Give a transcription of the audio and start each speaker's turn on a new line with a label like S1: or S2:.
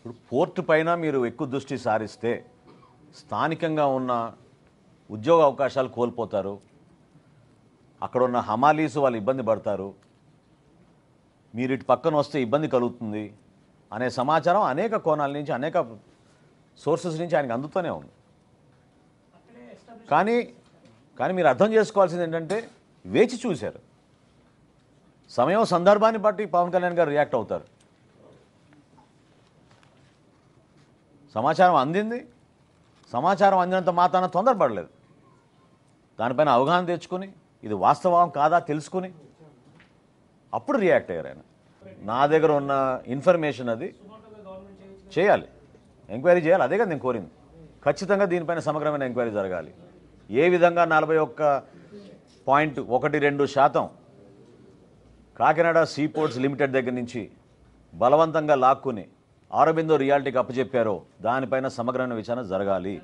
S1: ఇప్పుడు పోర్టు పైన మీరు ఎక్కువ దృష్టి సారిస్తే స్థానికంగా ఉన్న ఉద్యోగ అవకాశాలు కోల్పోతారు. అక్కడ ఉన్న హమాలీస్ వాళ్ళు ఇబ్బంది పడతారు. మీరు ఇటు పక్కన వస్తే ఇబ్బంది కలుగుతుంది అనే సమాచారం అనేక కోణాల నుంచి అనేక సోర్సెస్ నుంచి ఆయనకు అందుతూనే ఉంది. కానీ మీరు అర్థం చేసుకోవాల్సింది ఏంటంటే వేచి చూశారు. సమయం సందర్భాన్ని బట్టి పవన్ కళ్యాణ్ గారు రియాక్ట్ అవుతారు. సమాచారం అందింది, సమాచారం అందినంత మాత్రాన తొందరపడలేదు. దానిపైన అవగాహన తెచ్చుకొని ఇది వాస్తవం కాదా తెలుసుకుని అప్పుడు రియాక్ట్ అయ్యారు ఆయన. నా దగ్గర ఉన్న ఇన్ఫర్మేషన్ అది చేయాలి, ఎంక్వైరీ చేయాలి. అదే కదా నేను కోరింది. ఖచ్చితంగా దీనిపైన సమగ్రమైన ఎంక్వైరీ జరగాలి. ఏ విధంగా 41.12% కాకినాడ సీపోర్ట్స్ లిమిటెడ్ దగ్గర నుంచి బలవంతంగా లాక్కుని ఆరోబిందో రియాలిటీకి అప్పచెప్పారో దానిపైన సమగ్రమైన విచారణ జరగాలి.